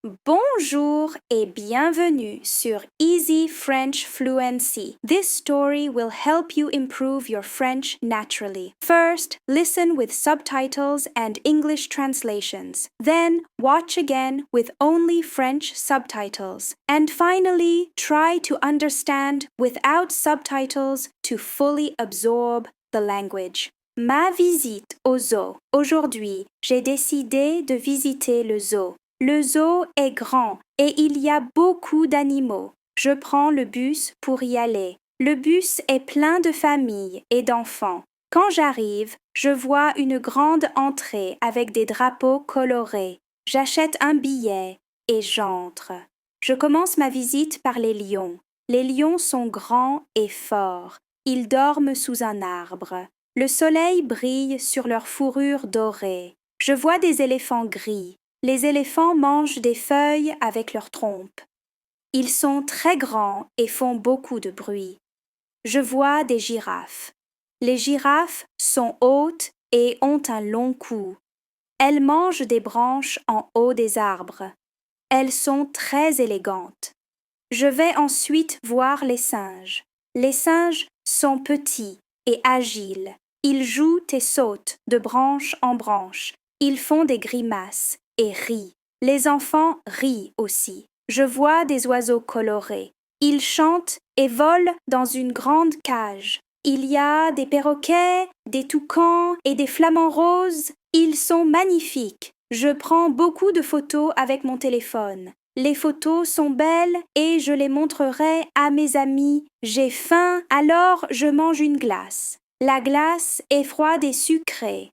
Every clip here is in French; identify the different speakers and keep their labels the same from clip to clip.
Speaker 1: Bonjour et bienvenue sur Easy French Fluency. This story will help you improve your French naturally. First, listen with subtitles and English translations. Then, watch again with only French subtitles. And finally, try to understand without subtitles to fully absorb the language. Ma visite au zoo. Aujourd'hui, j'ai décidé de visiter le zoo. Le zoo est grand et il y a beaucoup d'animaux. Je prends le bus pour y aller. Le bus est plein de familles et d'enfants. Quand j'arrive, je vois une grande entrée avec des drapeaux colorés. J'achète un billet et j'entre. Je commence ma visite par les lions. Les lions sont grands et forts. Ils dorment sous un arbre. Le soleil brille sur leur fourrure dorée. Je vois des éléphants gris. Les éléphants mangent des feuilles avec leurs trompes. Ils sont très grands et font beaucoup de bruit. Je vois des girafes. Les girafes sont hautes et ont un long cou. Elles mangent des branches en haut des arbres. Elles sont très élégantes. Je vais ensuite voir les singes. Les singes sont petits et agiles. Ils jouent et sautent de branche en branche. Ils font des grimaces et rient. Les enfants rient aussi. Je vois des oiseaux colorés. Ils chantent et volent dans une grande cage. Il y a des perroquets, des toucans et des flamants roses. Ils sont magnifiques. Je prends beaucoup de photos avec mon téléphone. Les photos sont belles et je les montrerai à mes amis. J'ai faim, alors je mange une glace. La glace est froide et sucrée.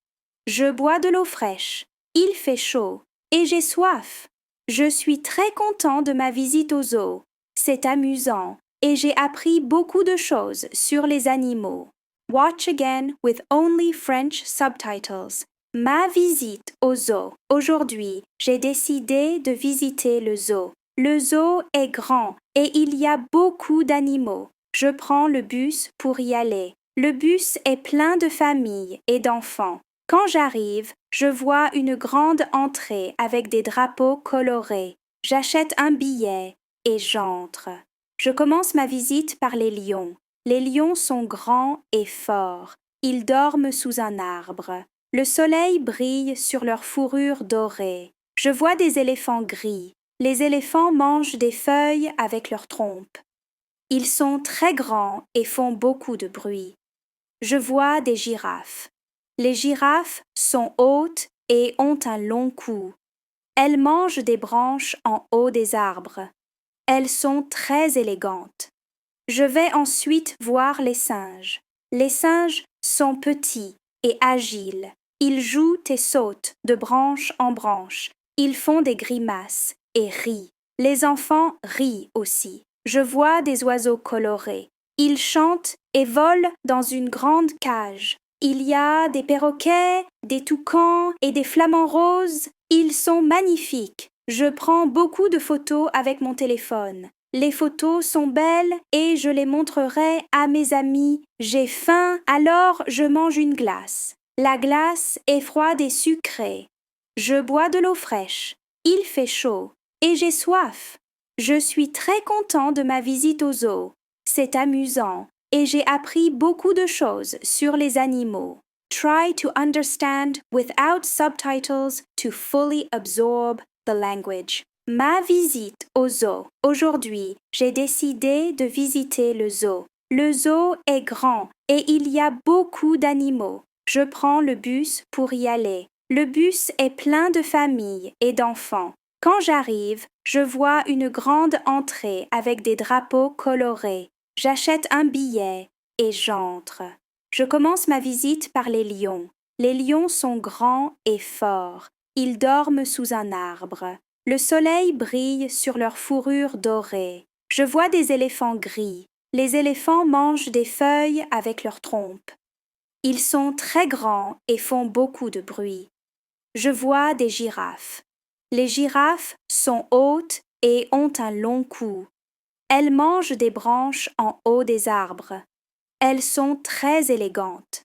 Speaker 1: Je bois de l'eau fraîche. Il fait chaud et j'ai soif. Je suis très content de ma visite au zoo. C'est amusant et j'ai appris beaucoup de choses sur les animaux. Watch again with only French subtitles. Ma visite au zoo. Aujourd'hui, j'ai décidé de visiter le zoo. Le zoo est grand et il y a beaucoup d'animaux. Je prends le bus pour y aller. Le bus est plein de familles et d'enfants. Quand j'arrive, je vois une grande entrée avec des drapeaux colorés. J'achète un billet et j'entre. Je commence ma visite par les lions. Les lions sont grands et forts. Ils dorment sous un arbre. Le soleil brille sur leur fourrure dorée. Je vois des éléphants gris. Les éléphants mangent des feuilles avec leurs trompes. Ils sont très grands et font beaucoup de bruit. Je vois des girafes. Les girafes sont hautes et ont un long cou. Elles mangent des branches en haut des arbres. Elles sont très élégantes. Je vais ensuite voir les singes. Les singes sont petits et agiles. Ils jouent et sautent de branche en branche. Ils font des grimaces et rient. Les enfants rient aussi. Je vois des oiseaux colorés. Ils chantent et volent dans une grande cage. Il y a des perroquets, des toucans et des flamants roses. Ils sont magnifiques. Je prends beaucoup de photos avec mon téléphone. Les photos sont belles et je les montrerai à mes amis. J'ai faim, alors je mange une glace. La glace est froide et sucrée. Je bois de l'eau fraîche. Il fait chaud et j'ai soif. Je suis très content de ma visite au zoo. C'est amusant et j'ai appris beaucoup de choses sur les animaux. Try to understand without subtitles to fully absorb the language. Ma visite au zoo. Aujourd'hui, j'ai décidé de visiter le zoo. Le zoo est grand et il y a beaucoup d'animaux. Je prends le bus pour y aller. Le bus est plein de familles et d'enfants. Quand j'arrive, je vois une grande entrée avec des drapeaux colorés. J'achète un billet et j'entre. Je commence ma visite par les lions. Les lions sont grands et forts. Ils dorment sous un arbre. Le soleil brille sur leur fourrure dorée. Je vois des éléphants gris. Les éléphants mangent des feuilles avec leurs trompes. Ils sont très grands et font beaucoup de bruit. Je vois des girafes. Les girafes sont hautes et ont un long cou. Elles mangent des branches en haut des arbres. Elles sont très élégantes.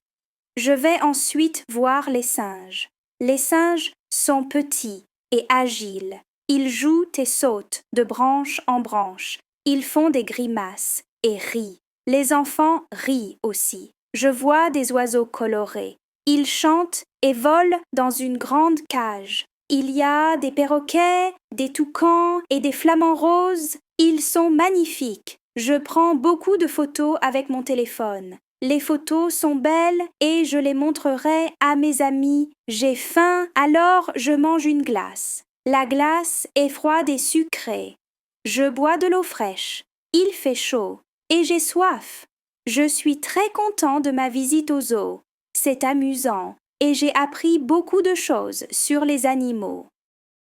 Speaker 1: Je vais ensuite voir les singes. Les singes sont petits et agiles. Ils jouent et sautent de branche en branche. Ils font des grimaces et rient. Les enfants rient aussi. Je vois des oiseaux colorés. Ils chantent et volent dans une grande cage. Il y a des perroquets, des toucans et des flamants roses. Ils sont magnifiques. Je prends beaucoup de photos avec mon téléphone. Les photos sont belles et je les montrerai à mes amis. J'ai faim, alors je mange une glace. La glace est froide et sucrée. Je bois de l'eau fraîche. Il fait chaud et j'ai soif. Je suis très content de ma visite au zoo. C'est amusant et j'ai appris beaucoup de choses sur les animaux.